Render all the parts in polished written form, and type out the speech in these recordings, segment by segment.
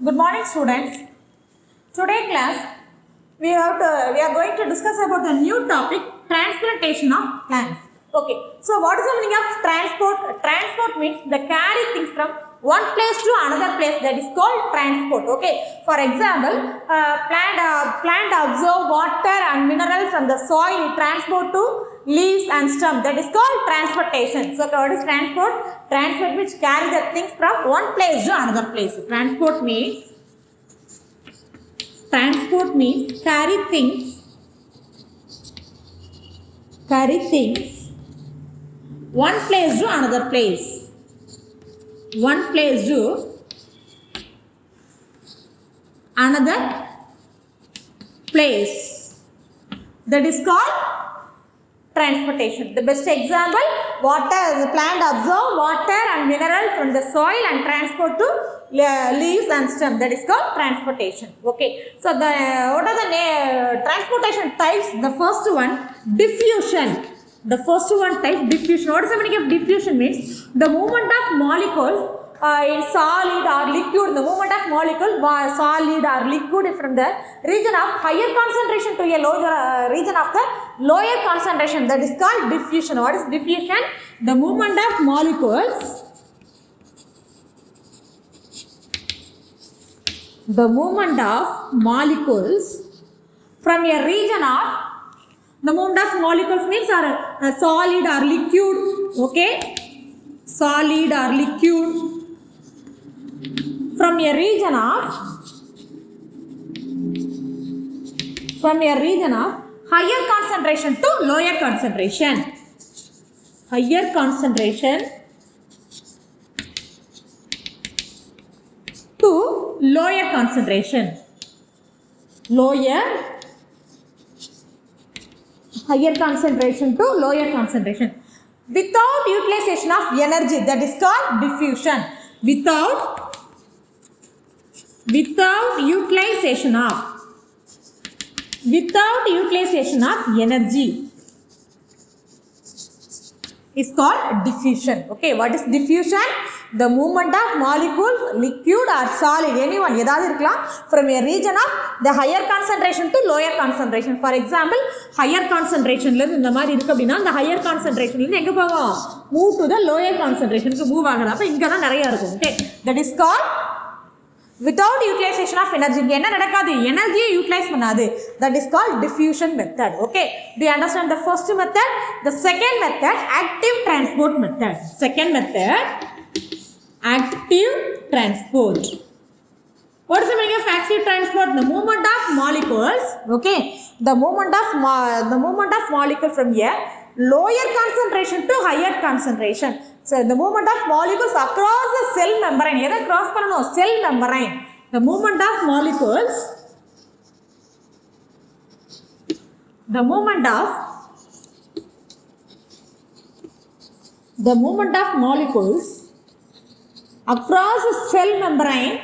Good morning, students. Today class we are going to discuss about the new topic, transportation of plants. Okay. So what is the meaning of transport? Transport means the carry things from one place to another place. That is called transport. Okay. For example, plant absorb water and minerals from the soil. Transport to leaves and stem. That is called transportation. So what is transport? Transport which carry the things from one place to another place. Transport means carry things one place to another place. One place to another place. That is called transportation. The best example, the plant absorb water and mineral from the soil and transport to leaves and stem. That is called transportation. Okay. So what are the transportation types? The first one, diffusion. The first one type, diffusion. What is the meaning of diffusion? Means the movement of molecules in solid or liquid, the movement of molecule solid or liquid from the region of higher concentration to a lower region of the lower concentration. That is called diffusion. What is diffusion? The movement of molecules from a region of, the movement of molecules means are solid or liquid. Okay, solid or liquid from a region of higher concentration to lower concentration. Higher concentration to lower concentration. Higher concentration to lower concentration. Without utilization of energy. That is called diffusion. Without utilization of energy is called diffusion. Okay, what is diffusion? The movement of molecules, liquid or solid, anyone, from a region of the higher concentration to lower concentration. For example, higher concentration, the higher concentration move to the lower concentration. Okay, that is called without utilization of energy. Energy utilize that is called diffusion method. Okay, do you understand the first method? The second method, active transport method. Second method, active transport. What is the meaning of active transport? The movement of molecules. Okay, the movement of molecule from a lower concentration to higher concentration. So the movement of molecules across the cell membrane. Cell membrane. The movement of molecules. The movement of molecules across the cell membrane.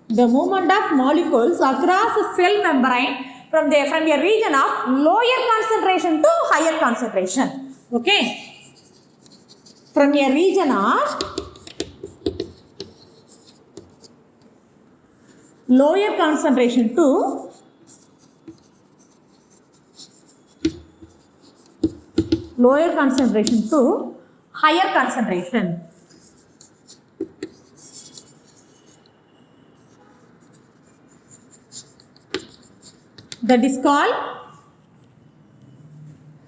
The movement of molecules across the cell membrane from a region of lower concentration to higher concentration. Okay, from a region of lower concentration to higher concentration. That is called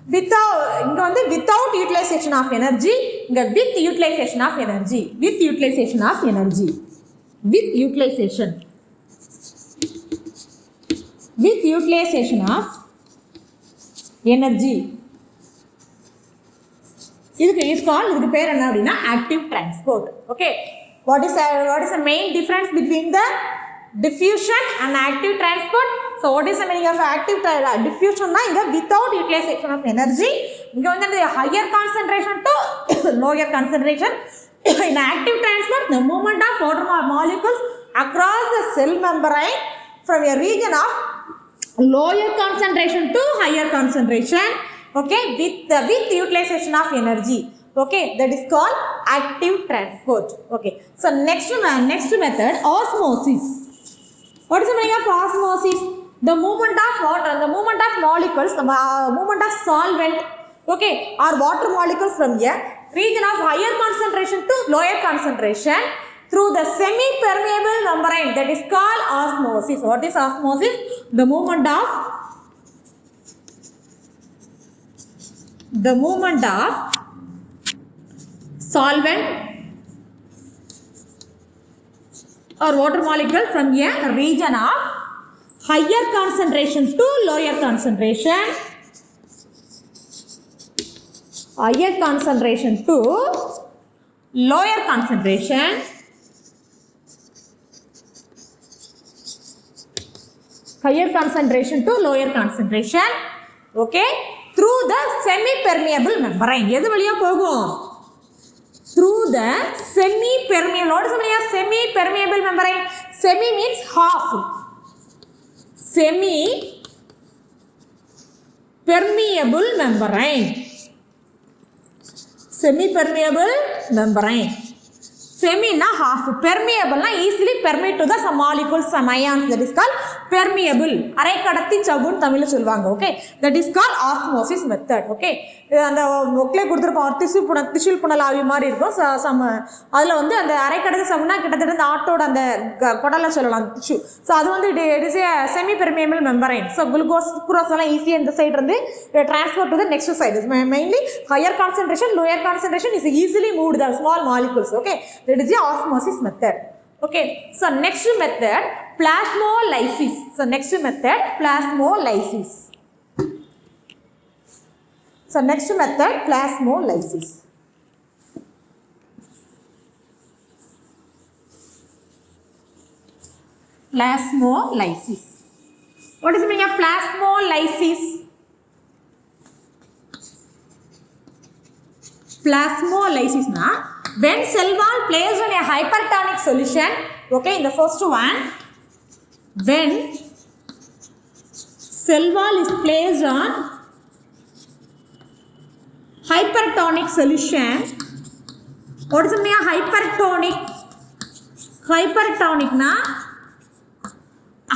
without utilization of energy, with utilization of energy. With utilization of energy. With utilization of energy. This is called active transport. Okay. What is the main difference between the diffusion and active transport? So what is the meaning of active diffusion? Without utilization of energy. The higher concentration to lower concentration. In active transport, the movement of water molecules across the cell membrane from a region of lower concentration to higher concentration. Okay, with utilization of energy. Okay, that is called active transport. Okay, so next method, osmosis. What is the meaning of osmosis? The movement of water, the movement of molecules, the movement of solvent, okay, or water molecules from a region of higher concentration to lower concentration through the semi-permeable membrane, that is called osmosis. What is osmosis? The movement of solvent or water molecule from a region of higher concentration to lower concentration. Higher concentration to lower concentration. Higher concentration to lower concentration. Okay, through the semi-permeable membrane. எது வழியா போகும்? Through the semi-permeable. What is the meaning of semi-permeable membrane? Semi means half. Semi-permeable membrane. Semi-permeable membrane. Semi na half. Permeable na easily permeate to the some molecules, some ions. That is called permeable. அரை கடத்தி சவ்வுன்னு தமிழ்ல சொல்வாங்க. Okay, that is called osmosis method. Okay, அந்த முக்லே கொடுத்திருப்போம் tissue புனல் ஆவி மாதிரி இருக்கும். அதுல வந்து அந்த அரை கடத்தி சவ்வுனா கிட்டத்தட்ட அந்த ஆட்டோட அந்த குடலை சொல்லலாம் டிஷ்யூ. ஸோ அது வந்து it is a semi permeable membrane. So glucose glucose எல்லாம் ஈஸியாக இந்த சைடு இருந்து transport to the next side. Mainly higher concentration, lower concentration is easily moved the small molecules. Okay, that is the osmosis method. Okay, so next method, plasmolysis. So next method, plasmolysis. So next method, plasmolysis. Plasmolysis. What is the meaning of plasmolysis? Plasmolysis na when cell wall placed on a hypertonic solution. Okay, in the first one, when cell wall is placed on hypertonic solution. What is the meaning of hypertonic? Hypertonic na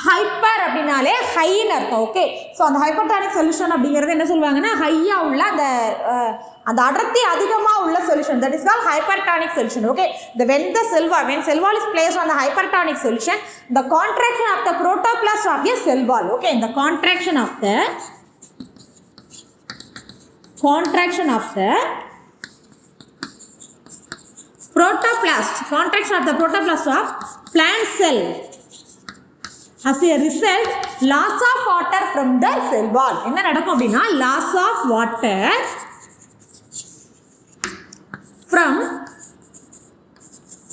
hyper அப்படினாலே ஹைன்னு அர்த்தம். Okay, so அந்த hypertonic solution அப்படிங்கிறது என்ன சொல்லுவாங்கன்னா ஹையா உள்ள அந்த அடர்த்தி அதிகமாக உள்ள solution, that is called hypertonic solution. Okay, when cell wall is placed on the hypertonic solution, the contraction of the protoplast of a cell wall. Okay, the contraction of the protoplast of plant cell. As a result, loss of water from the cell wall. என்ன நடக்கும் அப்படின்னா loss of water from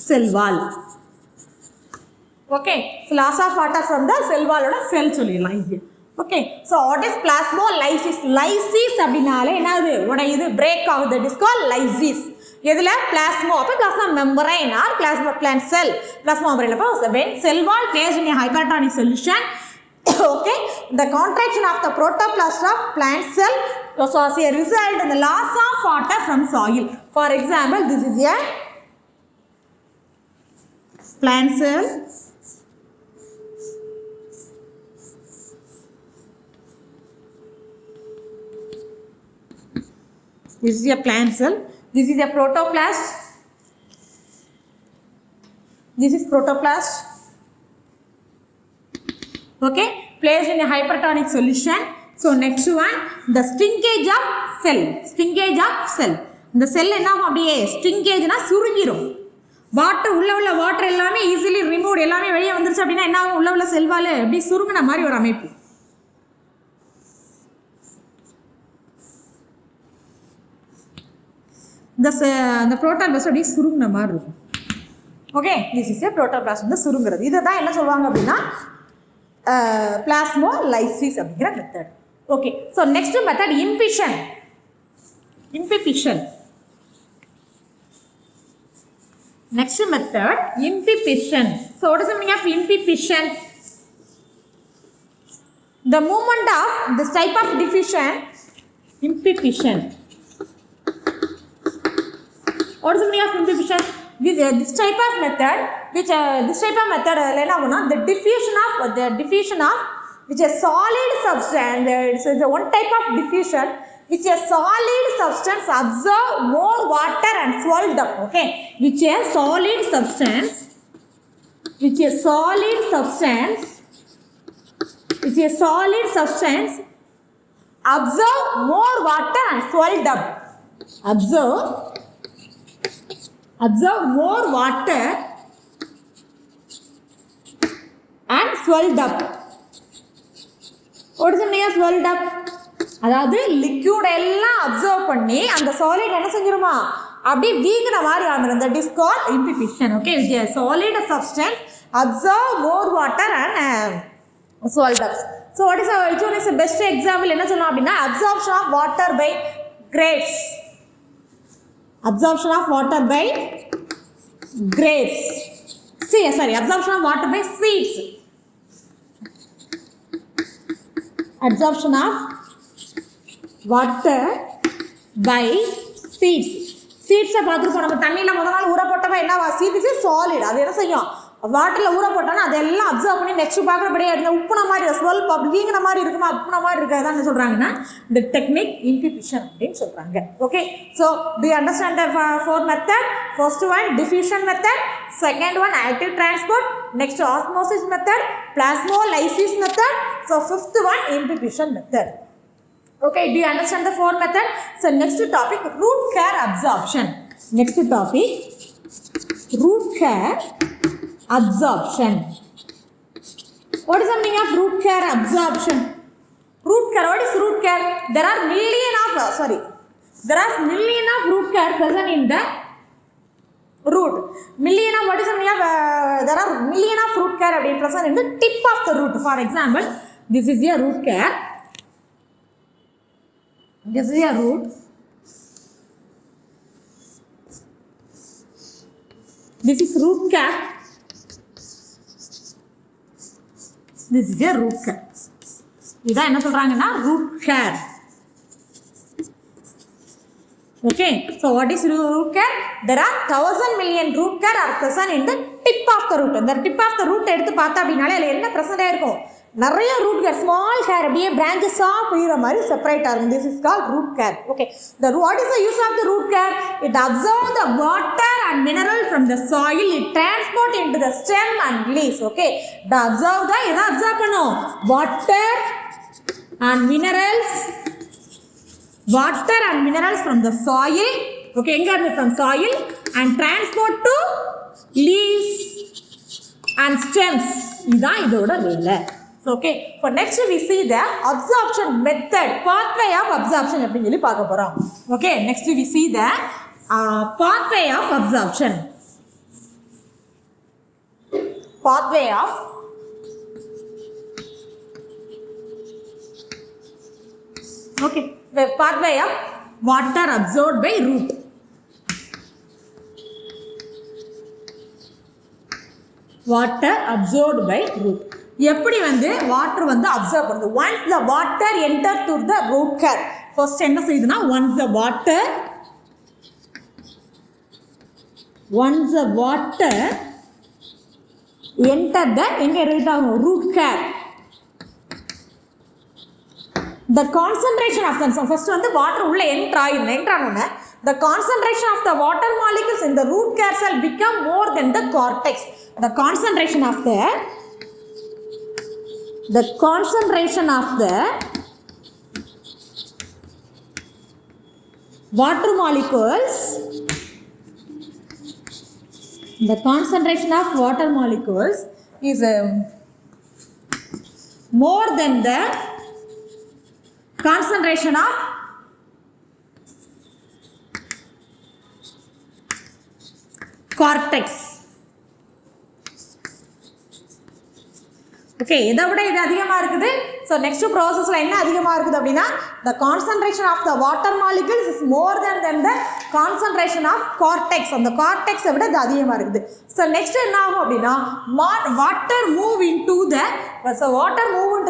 cell wall. Okay, so loss of water from the cell wall ஓட cell சொல்லிடலாம் இங்கே. Okay, so what is plasmolysis? Lysis அப்படினாலே என்னது உடையுது, break ஆகுது. That is called lysis. எதுல plasma, அப்ப plasma membrane or plasma plant cell, plasma membrane. அப்ப when cell wall placed in a hypertonic solution, okay, the contraction of the protoplast of plant cell, so as a result in the loss of water from soil. For example, this is a plant cell. This is a plant cell. This is a protoplast. This is protoplasm. Okay, placed in a hypertonic solution. So next one, the shrinkage of cell. Shrinkage of cell. The cell என்ன ஆகும் அப்படியே shrinkageனா சுருங்கிரும். Water உள்ள water எல்லாமே easily remove எல்லாமே வெளியே வந்துருச்சு அப்படின்னா என்ன ஆகும், உள்ள செல்வால் அப்படி சுருங்கின மாதிரி ஒரு அமைப்பு. இந்த புரோட்டோபிளாஸ்ட் அப்படியே சுருங்கின மாதிரி இருக்கும். Okay, this is a protoplast வந்து சுருங்குறது. இதை தான் என்ன சொல்லுவாங்க அப்படின்னா plasmolysis அப்படிங்கிற method. Okay, so next method imbibition. Next method, imbibition. So what is the meaning of imbibition? The movement of this type of diffusion, imbibition. What is the meaning of imbibition? This type of method, the diffusion of which a solid substance, it's one type of diffusion which a solid substance absorb more water and swallowed up. Okay, which a solid substance absorb more water and swallowed up. Absorb more water and swelled up. What is the meaning of swelled up? அதாவது liquid எல்லாம் observe பண்ணி அந்த solid என்ன செஞ்சிருமா அப்படியே வீங்கின மாதிரி ஆகும். That is called imbibition. Okay, a solid substance absorb more water and swelled up. So what is which one is the best example? என்ன சொல்லலாம் அப்படின்னா absorption of water by grapes. Absorption of water by grapes. Absorption of water by seeds. Absorption of water by seeds. Seeds பார்த்துருப்போம் நம்ம தண்ணியில் முதல் நாள் ஊற போட்டப்ப என்னவா seeds is solid. அது என்ன செய்யும் வாட்டரில் ஊற போட்டோன்னா அதெல்லாம் அப்சர்வ் பண்ணி நெக்ஸ்ட் பார்க்குறபடியே இருந்தால் உப்புன மாதிரி ஸ்வெல்ப் அப்படி வீங்கின மாதிரி இருக்குமா உப்புன மாதிரி இருக்காது என்ன சொல்கிறாங்கன்னா இந்த டெக்னிக் imbibition அப்படின்னு சொல்கிறாங்க. Okay, so do you understand the four method? First one diffusion method, second one active transport, next osmosis method, plasmolysis method, so fifth one imbibition method. Okay, do you understand the four method? So next topic, root care absorption. Next topic, root care absorption. What is the meaning of root care absorption? Root care, what is root care? There are million of root care present in the root. Million of, what is the meaning of, there are million of root care present in the tip of the root. For example, this is a root care. This is a root. This is root cap. This is a root cap. இதான் என்ன சொல்றாங்கன்னா root care. Okay, so what is root care? There are 1000 million root care are present in the tip of the root. The tip of the root எடுத்து பார்த்தா அப்படினாலே அதுல என்ன present ஆயிருக்கும் நிறைய root care, small hair அப்படியே branches புரியுற மாதிரி செப்பரேட் ஆகும். This is called root care. Okay, what is the use of the root care? It absorbs the water and mineral from the soil. It transport into the stem and leaves. Okay, the absorb the எதை absorb பண்ணும் water and minerals from the soil. Okay, எங்க இருந்து from soil and transport to leaves and stems. இதான் இதோட வேலை. So, okay, for next we see the absorption method, pathway of absorption அப்படின்னு சொல்லி பார்க்க போறோம். Okay, next we see the pathway of absorption. Pathway of the pathway of water absorbed by root. Water absorbed by root. எப்படி வந்து water வந்து observe பண்ணுது? once the water enter through the root care, first என்ன செய்யுதுன்னா once the water enter the எங்க எழுதிட்டாங்க root care, the concentration of the first வந்து water உள்ள enter ஆனோனே the concentration of the water molecules in the root care cell become more than the cortex. The concentration of the water molecules, is more than the concentration of cortex. Okay, இதை விட இது அதிகமாக இருக்குது. So next ப்ராசஸில் என்ன அதிகமாக இருக்குது அப்படின்னா the concentration of the water molecules is more than the concentration of cortex. அந்த கார்டெக்ஸை விட இது அதிகமாக இருக்குது. ஸோ நெக்ஸ்ட் என்ன ஆகும் அப்படின்னா water move into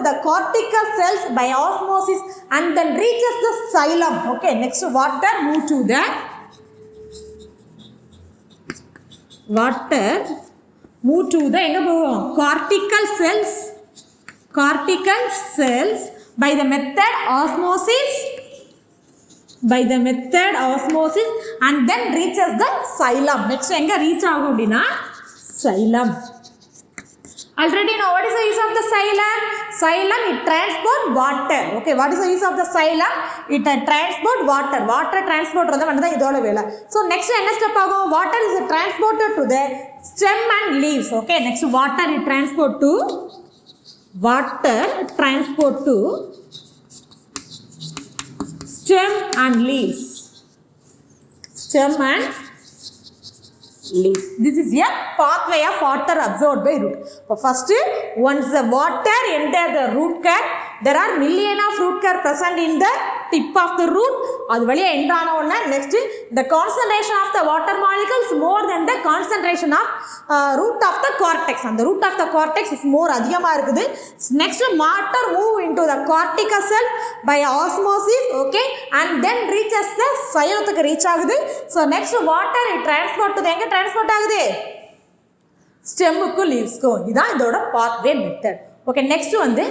the cortical cells by osmosis and then reaches the xylem. Okay, next water move to the water move to the எங்க போகும் cortical cells by the method osmosis and then reaches the xylem. Next எங்க reach ஆகும் அப்படினா xylem. Already know what is the use of the xylem? Xylem, it transport water. Okay, what is the use of the xylem? It transport water. Water transport வந்து இதோட வேலை. So next என்ன step ஆகும்? Water is transported to the stem and leaves. Okay, next water transport to stem and leaves. This is a pathway of water absorbed by root. First, once the water enters the root care, there are million of root care present in the tip of the root. Next, the concentration of the water molecules more than the concentration of root of the cortex. And the root of the cortex is more adhiyama irukudhu. Next, water move into the cortical cell by osmosis, okay, and then reaches the xylem reach agudhu. So next, water it transport to the enga transport agudhu stem ku leaves ku. Idha idoda pathway method. Okay, next வந்து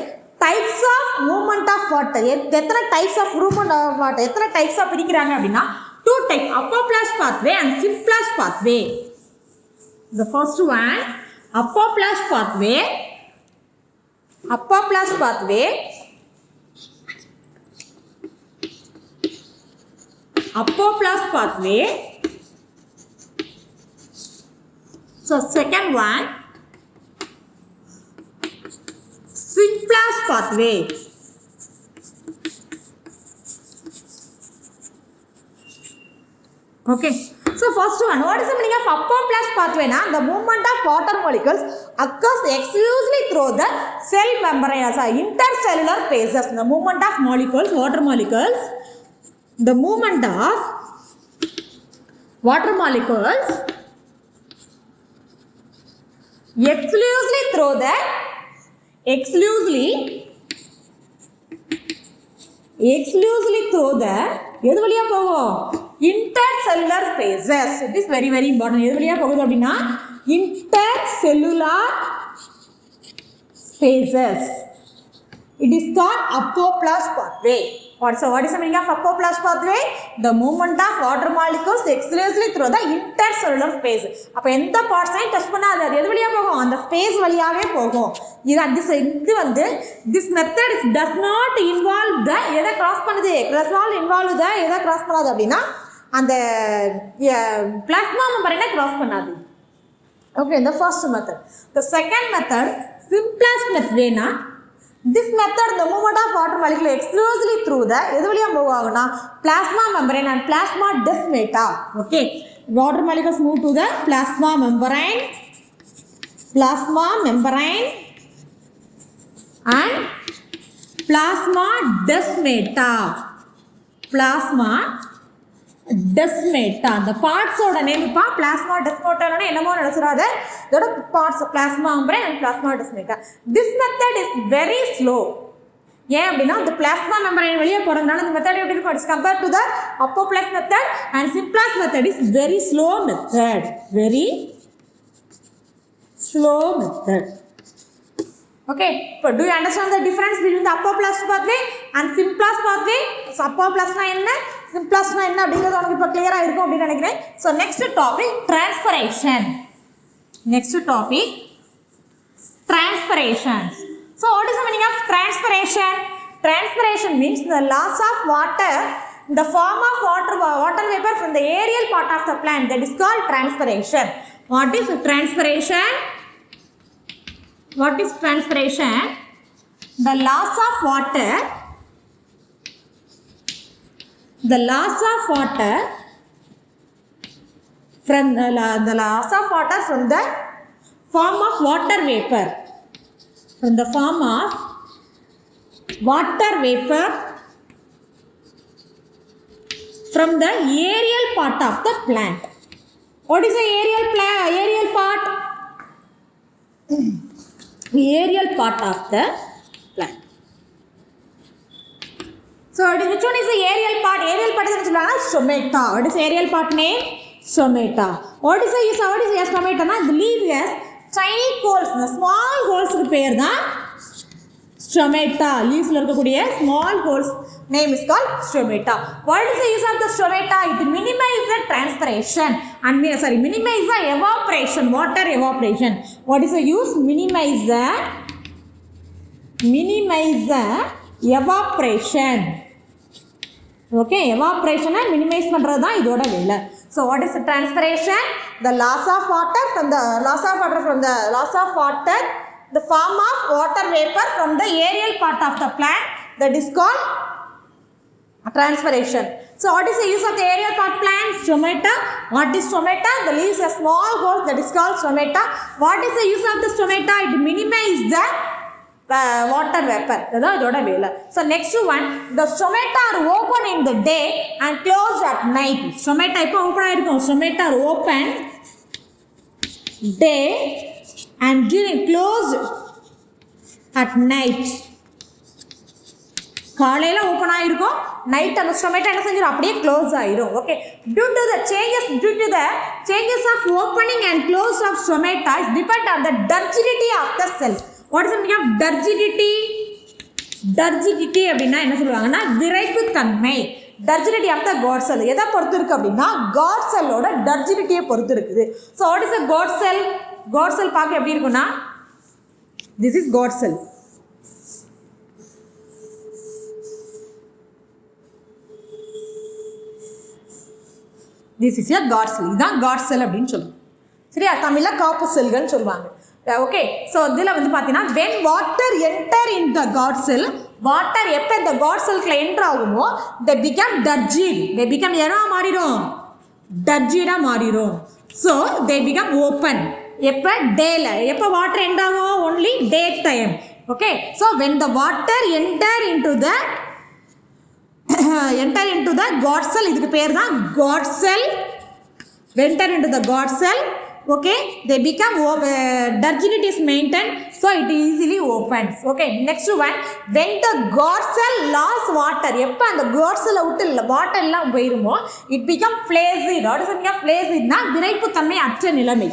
types of movement of water. எத்தனை types of movement of water, எத்தனை types of பிரிக்கிறாங்க அப்படின்னா 2 types, apoplas pathway and symplas pathway. The first one, apoplas pathway. So second one, symplas pathway. Okay, so first one, what is the meaning of apoplas pathway? The movement of water molecules occurs exclusively through the cell membrane, intercellular phases. The movement of water molecules exclusively through the எது வழியா போகும் intercellular phases. It is very very important. எது வழியா போகுது அப்படினா intercellular phases. It is called apoplas pathway. What is the meaning of apoplas pathway? The movement of water molecules exclusively through the intercellular phase. அப்ப எந்த parts I touch பண்ணாத அது எது வழியா போகும் அந்த ஸ்பேஸ் வழியாவே போகும். இது வந்து this method does not involve the எதை கிராஸ் பண்ணுது does not involve the எதை கிராஸ் பண்ணாது அப்படினா அந்த பிளாஸ்மா மெம்பரேனை கிராஸ் பண்ணாது. Okay, the first method. The second method, symplas method na this method the movement of water molecule exclusively through the எது வழியா move ஆகும்னா plasma membrane and plasma desmata. Okay, water molecules move to the plasma membrane and plasma desmata. The parts oda name pa plasma desmata na enamo nadichirada idoda parts plasma membrane and plasma desmata. This method is very slow. ஏன் அப்படினா the plasma membrane வெளிய போறதுனால இந்த method எப்படி இருக்கும் as compared to the apoplas method and symplas method is very slow method. Okay, so do you understand the difference between the apoplas pathway and symplas pathway? So apoplas na enna symplas na enna அப்படிங்கிறது உங்களுக்கு இப்ப clear ஆ இருக்கும் அப்படி நினைக்கிறேன். So next topic, transpiration. So what is the meaning of transpiration? Transpiration means the loss of water in the form of water vapor from the aerial part of the plant. That is called transpiration. What is transpiration? The loss of water from the form of water vapor. From the form of water vapor from the aerial part of the plant. What is the aerial part? Aerial part of the plant. So which one is the aerial part? Aerial part is stomata. What is the aerial part name? stomata. What is a stomata? The leaf has tiny holes, the small holes pair the stomata. Leaves small holes name is called stomata. What is the use of the stomata? It minimizes the transpiration and minimize the evaporation, water evaporation. What is the use? Minimize the evaporation. Okay, evaporation and minimize பண்றது தான் இதோட வேலை. So what is the transpiration? The loss of water from the form of water vapor from the aerial part of the plant, that is called transpiration. So what is the use of the aerial part plant? Stomata. What is stomata? The leaves a small hole, that is called stomata. What is the use of the stomata? It minimizes the water vapor. So next one, the stomata are open in the day and closed at night. Stomata are open day and closed at night. காலையில open ஆயிருக்கும், night அந்த stomata என்ன செஞ்சிரும், அப்படியே close ஆயிரும். Okay, due to the changes of opening and close of stomata is depend on the turgidity of the cell. What is the meaning of turgidity? Turgidity அப்படின்னா என்ன சொல்லுவாங்கன்னா விரைப்பு தன்மை. Turgidity of the God cell எதை பொறுத்து இருக்கு அப்படின்னா God cellோட turgidityயை பொறுத்து இருக்குது. So what is the God cell? God cell பார்க்க எப்படி இருக்குன்னா, this is God cell. This is a God cell. இதான் God cell அப்படின்னு சொல்லுவோம். சரியா, தமிழ்ல காப்பு செல்கள்னு சொல்லுவாங்க. ஓகே, ஸோ இதில் வந்து பார்த்தீங்கன்னா when water enter in the God cell, water எப்போ இந்த God cellக்குள்ள enter ஆகுமோ they become turgid. They become என்ன மாறிடும், turgid-ஆ மாறிடும். So they become open. எப்போ டேல, எப்போ வாட்டர் enter ஆகும், only day time. Okay, so when the water enter into the God cell, இதுக்கு பேர் தான் God cell. Enter into the God cell. Okay, they become turgidity is maintained, so it easily opens. Okay, next one, when the God cell lost water, எப்ப அந்த God cell விட்டு water எல்லாம் போயிருமோ it become flaccid. what is the meaning of flaccid னா விரைப்பு தன்மை அற்ற நிலைமை.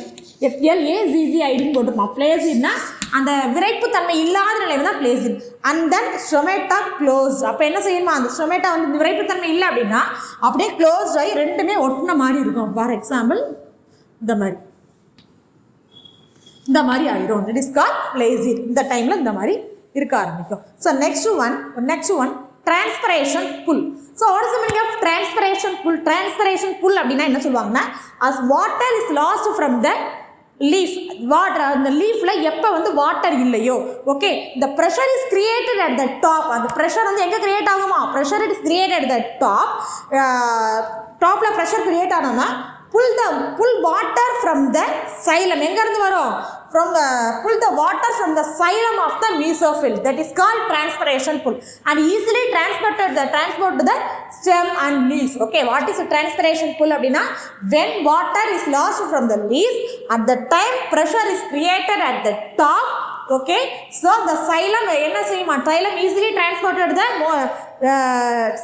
FLACCID போட்டுமா. flaccid னா அந்த விரைப்பு தன்மை இல்லாத நிலைமை தான் flaccid. and then stomata closed. அப்ப என்ன செய்யணுமா, அந்த stomata வந்து விரைப்பு தன்மை இல்லை அப்படின்னா அப்படியே closed ஆகி ரெண்டுமே ஒட்டின மாதிரி இருக்கும். ஃபார் எக்ஸாம்பிள் இந்த மாதிரி ஆயிரும். It is called flaccid. இந்த டைம்ல இந்த மாதிரி இருக்க ஆரம்பிக்கும். So next one transpiration pull. So what is the meaning of transpiration pull? Transpiration pull அப்படின்னா என்ன சொல்லுவாங்கன்னா, as water is lost from the leaf, water அந்த லீஃப்ல எப்போ வந்து வாட்டர் இல்லையோ, okay, the pressure is created at the top. அந்த pressure வந்து எங்கே கிரியேட் ஆகுமா, pressure is created at the top. டாப்ல ப்ரெஷர் கிரியேட் ஆனோம்னா pull water from the xylem. எங்க இருந்து வரும், pull the water from the xylem of the mesophyll, that is called transpiration pull, and easily transport to the stem and leaves. Okay, what is a transpiration pull அப்படின்னா when water is lost from the leaves, at the time pressure is created at the top. Okay, so the xylem என்ன செய்யுமா, xylem easily transported the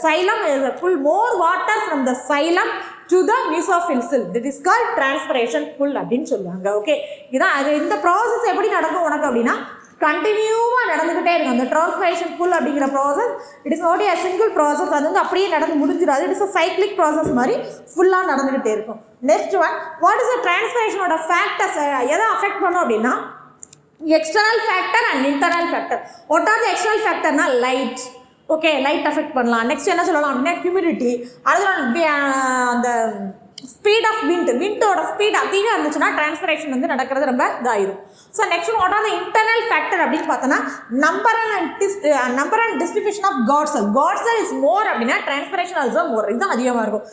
xylem pull more water from the xylem to the mesophyll cell. That is called transpiration pull அப்படின்னு சொல்லுவாங்க. Okay, இதான் அது. இந்த process எப்படி நடக்கும் உனக்கு அப்படின்னா கண்டினியூவாக நடந்துகிட்டே இருக்கும். அந்த டிரான்ஸ்பிரேஷன் புல் அப்படிங்கிற process it is not a single process. அது வந்து அப்படியே நடந்து முடிஞ்சிடாது. It is a cyclic process மாதிரி ஃபுல்லாக நடந்துகிட்டே இருக்கும். Next one, what is the டிரான்ஸ்பிரேஷனோட ஃபேக்டர்ஸ் எதை அஃபெக்ட் பண்ணும் அப்படின்னா external factor and internal factor. What are the external ஃபேக்டர்னா லைட். ஓகே, லைட் அஃபெக்ட் பண்ணலாம். நெக்ஸ்ட் என்ன சொல்லலாம் அப்படின்னா ஹியூமிடிட்டி. அதில் அந்த ஸ்பீட் ஆஃப் விண்டோட ஸ்பீட் அதிகம் இருந்துச்சுன்னா டிரான்ஸ்பிரேஷன் வந்து நடக்கிறது ரொம்ப இதாயிரும். So next what are the internal factor அப்படின்னு பார்த்தோன்னா number and distribution of God cell. God cell is more அப்படின்னா டிரான்ஸ்பிரேஷன் ஆல்சோ மோர், இதுதான் அதிகமாக இருக்கும்.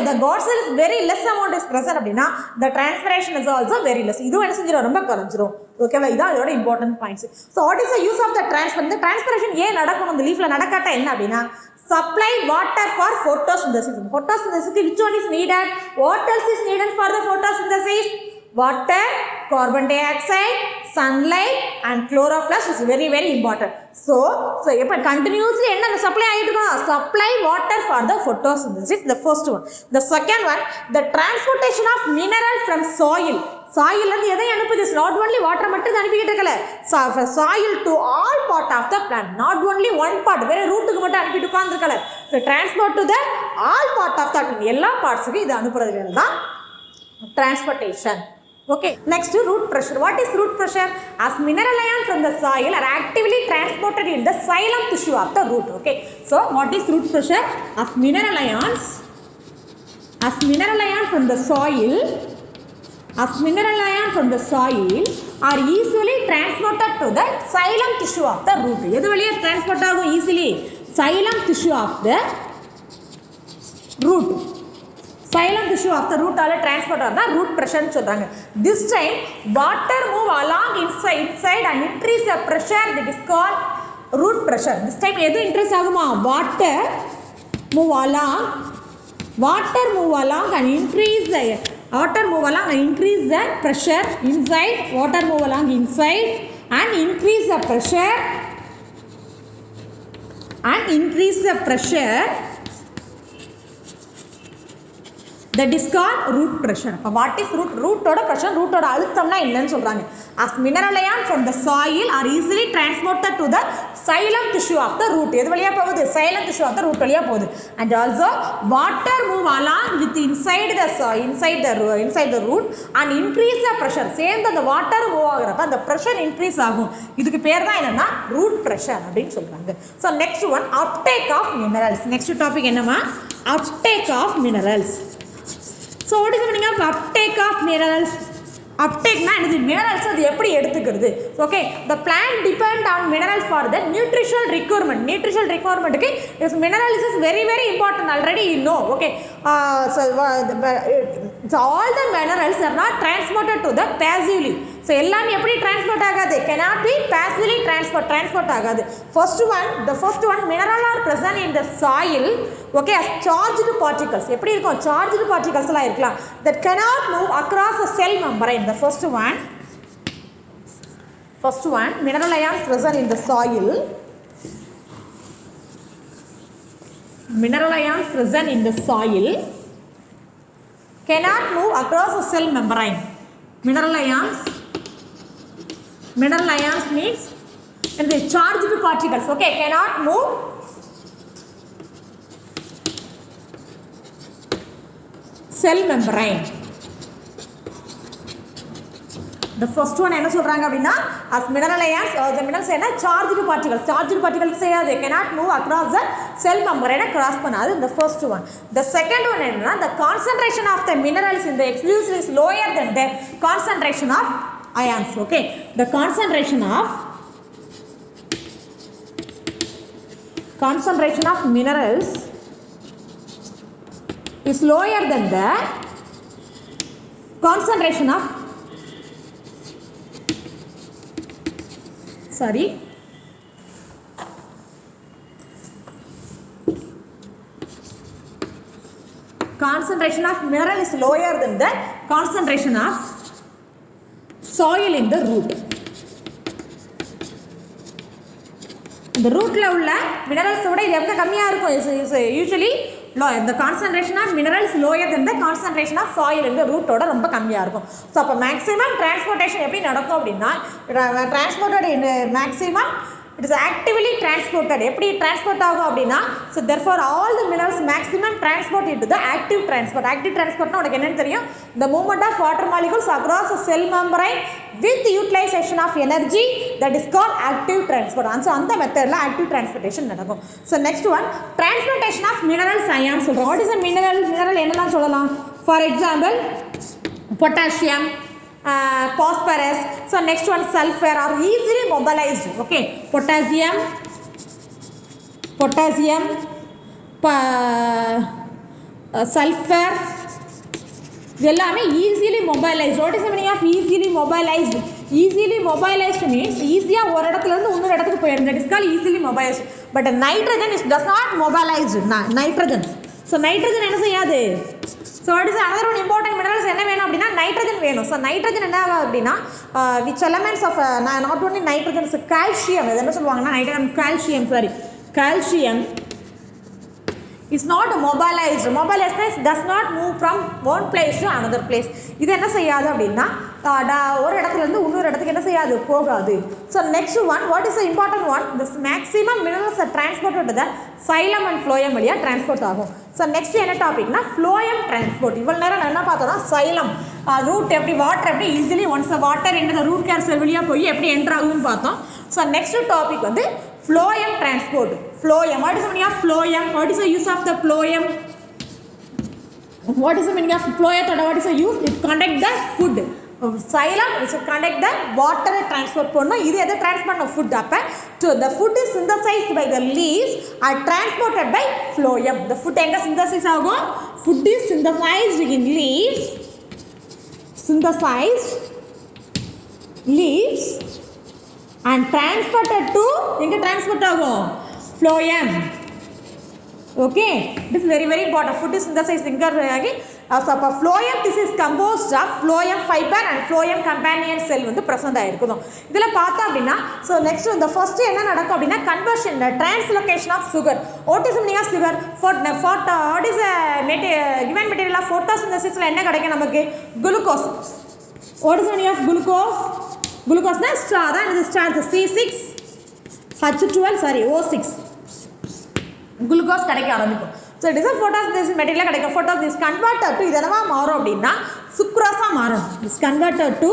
the God cell is very less amount is present அப்படின்னா the transpiration is also very less. இதுவும் என்ன செஞ்சிடும், ரொம்ப குறைஞ்சிரும். ஓகேவா, இதான் இதோட important points. So what is the use of the இந்த டிரான்ஸ்பிரேஷன் ஏன் நடக்கணும், இந்த லீஃப்ல நடக்காட்டா என்ன அப்படின்னா supply water for photosynthesis. Photosynthesis, which one is needed? What else is needed for the photosynthesis? Water, carbon dioxide, sunlight and chloroplast is very very important. So இப்போ continuously என்ன supply ஆயிட்டு இருக்கும், supply water for the photosynthesis, the first one. The second one, the transportation of mineral from soil. Soil இருந்து எதை அனுப்புது, not only water மட்டும் அனுப்பிக்கிட்டு இருக்கல, soil to all part of the plant, not only one part, வேற ரூட்டுக்கு மட்டும் அனுப்பிட்டு உட்காந்துருக்கல, transport to the all part of the எல்லா பார்ட்ஸுக்கும் இது அனுப்புறது வேலை தான் transportation. Okay, next root pressure. What is root pressure? As mineral ions from the soil are actively transported in the xylem tissue of the root. Okay, so what is root pressure? As mineral ions from the soil, are easily transported to the xylem tissue of the root. எது வழியா transport ஆகும் easily? Xylem tissue of the root. Xylem tissue of the root ஆல transport ஆகுதா root pressure னு சொல்றாங்க. This time water move along inside and increase the pressure, that is called root pressure. This time எது increase ஆகுமா, water move along and increase the pressure inside, water move along inside and increase the pressure that is called root pressure. What is root oda pressure, root oda அழுத்தம்னா என்னன்னு சொல்றாங்க. As mineral ions from the soil are easily transported to the xylem tissue of the root. எது வழியா போகுது, xylem tissue of the root வழியா போகுது. And also water move along with inside the soil, inside the root and increase the pressure. சேர்ந்து அந்த water move ஆகுறப்ப அந்த pressure increase ஆகும். இதுக்கு பேர் தான் என்னன்னா root pressure அப்படின்னு சொல்றாங்க. So next one, uptake of minerals. Next topic என்னமா, uptake of minerals. So what is the meaning of uptake of minerals? Uptake na enadhu, minerals adu eppadi eduthukirudhu. Okay, the plant depend on minerals for the nutritional requirement. Nutritional requirement ku is minerals is very very important, already you know. Okay, so all the minerals are not transported to the passively. So எல்லாம் எப்படி transport ஆகாது, cannot be passively transport ஆகாது. The first one mineral are present in the soil, okay, as charged particles. எப்படி இருக்கும், charged particles எல்லாம் இருக்கலாம், that cannot move across the cell membrane. The first one mineral ions present in the soil, cannot move across the cell membrane. Mineral ions means the charged particles, okay, cannot move cell membrane. The first one என்ன சொல்றாங்க அப்படினா, as mineral ions, the minerals என்ன charged particles செய்யாது, cannot move across the cell membrane, cross பண்ணாது. The first one. The second one என்னன்னா, the concentration of the minerals in the exuvium is lower than the concentration of ions. Okay, the concentration of minerals is lower than the concentration of concentration of mineral is lower than the concentration of soil in the root. The root la ulla minerals oda idu evlo kammiya irukum, is usually low. The concentration of minerals lower than the concentration of soil in the root oda romba kammiya irukum. So appo maximum transportation eppadi nadakkum appadina, transported in maximum, it is actively transported. Eppadi transport agum appadina, so therefore all the minerals maximum transport into the active transport. Active transport na unakku enna theriyum, the movement of water molecules across the cell membrane with utilization of energy, that is called active transport. So அந்த மெத்தட்ல active transportation நடக்கும். So next one, transportation of minerals ions சொல்றோம். What is a mineral என்னலாம் சொல்லலாம்? For example, potassium, phosphorus. So next one, sulfur are easily mobilized. Okay, potassium, sulfur, எல்லாமே easily mobilized. What is the meaning of easily mobilized? Easily mobilized means ஈஸியா ஒரு இடத்துல இருந்து இன்னொரு இடத்துக்கு போயிடும். That is called easily mobilized. But nitrogen does not mobilize. Nitrogen. So nitrogen என்ன செய்யாது? So what is another one important minerals என்ன வேணும் அப்படின்னா நைட்ரஜன் வேணும். ஸோ நைட்ரஜன் என்ன ஆகும் அப்படின்னா which elements of not only nitrogen calcium, இது என்ன சொல்லுவாங்கன்னா nitrogen calcium is not mobilized. Mobilized means does not move from one place to another place. இது என்ன செய்யாது அப்படின்னா ஒரு இடத்துல இருந்து இன்னொரு இடத்துக்கு என்ன செய்யாது, போகாது. So next one, what is the important one, this maximum minerals R transport to the xylem and phloem வழியாக டிரான்ஸ்போர்ட் ஆகும். ஸோ நெக்ஸ்ட் என்ன டாபிக்னா ஃப்ளோயம் டிரான்ஸ்போர்ட். இவ்வளோ நேரம் என்ன பார்த்தோம்னா சைலம் ரூட் எப்படி வாட்டர் எப்படி ஈஸிலி ஒன்ஸ் வாட்டர் என்ற ரூட் கேர் செல் வழியாக போய் எப்படி என்ட்ரு ஆகும்னு பார்த்தோம். ஸோ நெக்ஸ்ட் டாபிக் வந்து phloem transport. Phloem, what is the meaning of phloem? What is the use of the phloem? What is the meaning of phloem? What is the use? It conduct the food. Xylem is to conduct the water transport பண்ணோம். இது எதை transport பண்ண food அப்ப to the food is synthesized by the leaves are transported by phloem. The food எங்க synthesis ஆகும்? Food is synthesized in leaves. Synthesized leaves and transported to எங்க transport ஆகும்? Phloem. Okay, this is very important. Food is synthesized இங்க ஆகி phloem, this is composed of phloem fiber and phloem companion cell வந்து present ஆயிருக்கும். இதுல பார்த்தா அப்படின்னா so next the first என்ன நடக்கும் அப்படின்னா conversion, translocation of sugar. What is the meaning of sugar? What is the given material of photosynthesis ல என்ன கிடைக்கும் நமக்கு? Glucose. What is the meaning of glucose? Glucose na star, that is the star, the C6H12 O6 glucose கிடைக்க ஆரம்பிக்கும். So it is a photosynthesis material கிடைக்கும். Photosynthesis converted to இதனவா மாறும் அப்படின்னா சுக்ரோஸா மாறும். Is converted to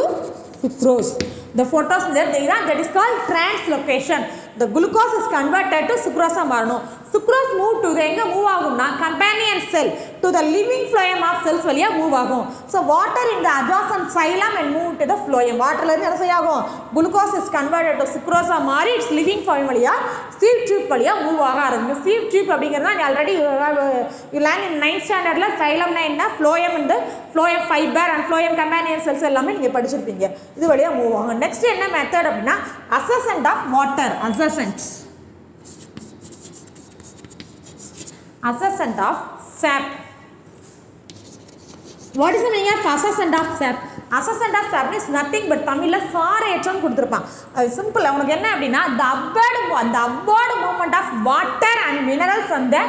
sucrose. The photosynthesis that is called translocation. The glucose is converted to sucrose மாறணும். Sucrose move to the எங்க move ஆகும்னா companion cell to the living phloem of cells வழியா move ஆகும். So water in the adjacent xylem and move to the phloem. வாட்டர்ல இருந்து என்ன செய்யும்? Glucose is converted to sucrose மாறி its living phloem வழியா sieve tube வழியா மூவ் ஆக ஆரம்பிக்கும். sieve tube அப்படிங்கறத நீ already you learn in 9th standardல xylem னா என்ன, phloem and phloem fiber and phloem companion cells எல்லாமே நீங்க படிச்சிருப்பீங்க. இது வழியா மூவ் ஆகும். நெக்ஸ்ட் என்ன மெத்தட் அப்படின்னா assessment of water. Assessment of sap. What is the meaning of assessment of sap? Assessment of sap is nothing but தமிழ்ல சாரேற்றம் கொடுத்திருப்பான். அது சிம்பிள். உங்களுக்கு என்ன அப்படின்னா the upward movement of water and minerals from the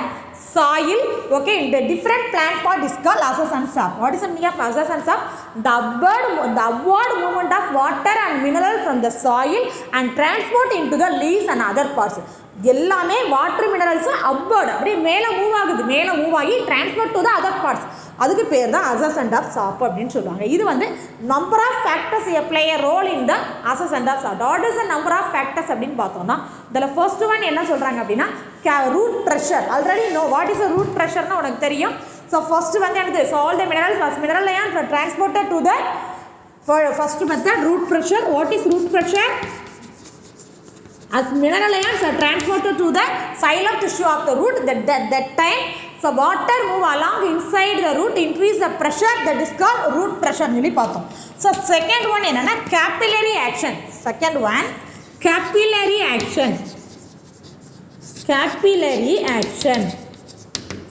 soil, okay, in the different plant part is called assessment of sap. What is the meaning of assessment of sap? The upward movement of water and minerals from the soil and transport into the leaves and other parts. எல்லாமே water minerals upward அப்படியே மேலே move ஆகுது, மேலே move ஆகி transport to the other parts. அதுக்கு பேர் தான் assessment of sap அப்படின்னு சொல்லுவாங்க. இது வந்து number of factors play a role in the assessment of sap. What is the number of factors அப்படின்னு பார்த்தோம்னா இதில் ஃபர்ஸ்ட் ஒன் என்ன சொல்கிறாங்க அப்படின்னா root pressure. Already know what is root ப்ரெஷர்னு உனக்கு தெரியும். ஸோ ஃபர்ஸ்ட் வந்து என்னது, so all the mineral ions are transported to the first method root pressure. What is root pressure? As mineral ions are transported to the xylem tissue of the root, that time so water move along inside the root, increase the pressure, that is called root pressure னு பார்த்தோம். So second one என்னன்னா capillary action. Second one capillary action.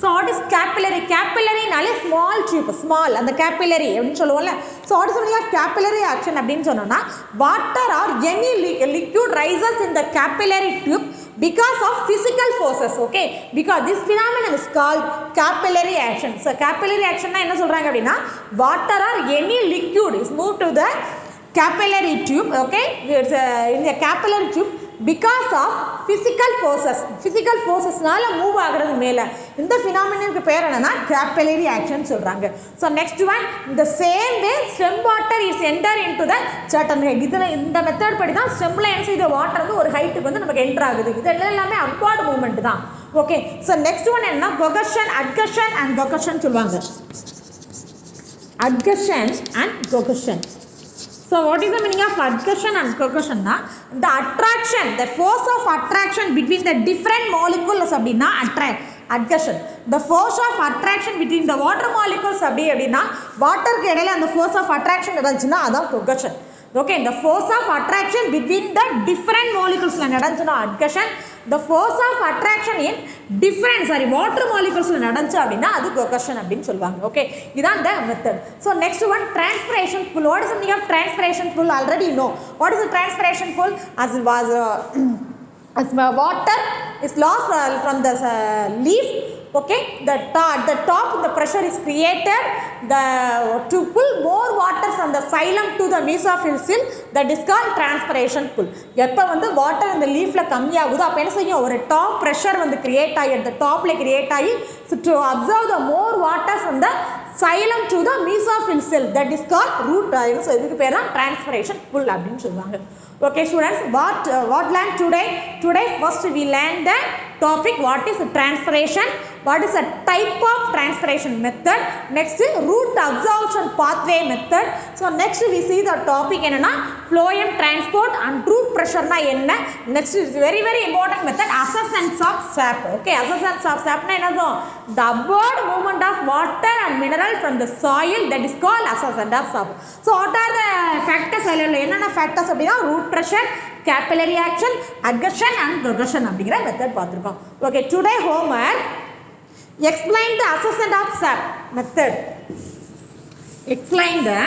So what is capillary? Capillary நாலே small tube, small அந்த capillary அப்படின்னு சொல்லுவோம்ல. So what is the meaning of capillary action அப்படின்னு சொன்னோம்னா water or any liquid rises in the capillary tube because of physical forces, okay, because this phenomenon is called capillary action. So capillary action னா என்ன சொல்றாங்க அப்படின்னா water or any liquid is moved to the capillary tube, okay, it's in the capillary tube because of physical forces நால move ஆகுறது மேல. இந்த phenomenon பேர் என்னன்னா capillary action சொல்றாங்க. So next one, the same way stem water is enter into the certain height. இதுல இந்த method படி தான் ஸ்டெம்ல என்ன செய்யுது, வாட்டர் வந்து ஒரு ஹைட்டுக்கு வந்து நமக்கு என்டர் ஆகுது. இது எல்லாமே அப்வார்ட் மூவ்மெண்ட் தான். ஓகே, so next one என்ன cohesion, adhesion and cohesion சொல்வாங்க. Adhesion and cohesion. So what is the meaning of adhesion and cohesion na? The attraction, the force of attraction between the different molecules அப்படினா adhesion. The force of attraction between the water molecules அப்படினா வாட்டருக்கு இடையில அந்த force of attraction நடந்துச்சுனா அதான் cohesion. Okay, the force of attraction between the different molecules ல நடந்துச்சுனா adhesion the force of attraction in different water molecules நடந்துச்சு அப்படின்னா அது cohesion அப்படின்னு சொல்லுவாங்க. ஓகே, இதான் the method. So next one, transpiration pool. What is the meaning of transpiration pool? Already you know. What is the transpiration pool? As water is lost from the leaf. Okay, at the top the pressure is created to pull more water from the xylem to the mesophyll cell, that is called transpiration pull. எப்போ வந்து water இந்த லீஃப்ல கம்மியாகுதோ அப்போ என்ன செய்யும், ஒரு top pressure வந்து create ஆகி அந்த டாப்ல கிரியேட் ஆகி to absorb the more water from the xylem to the mesophyll cell, that is called root. So இதுக்கு பேர் தான் transpiration pull அப்படின்னு சொல்லுவாங்க. Okay students, what learned today? Today first we learned the topic what is transpiration, what is a type of transpiration method, next root absorption pathway method. So next we see the topic enna phloem transport and root pressure na enna. Next is very important method, ascents of sap. Okay, ascents of sap na enna, the upward movement of water and mineral from the soil, that is called ascent of sap. So what are the factors? Enna factors அப்படினா root pressure, capillary action, adhesion and progression அப்படிங்கற method பார்த்திருக்கோம். Okay, today homework, explain the ascent of sap method. Explain the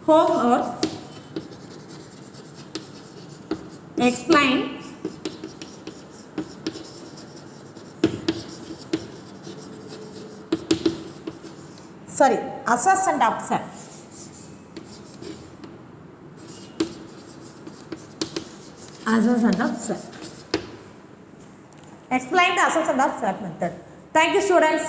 homework. Explain ascent of sap. Ascent of sap. Explain the ascent of sap method. Thank you students.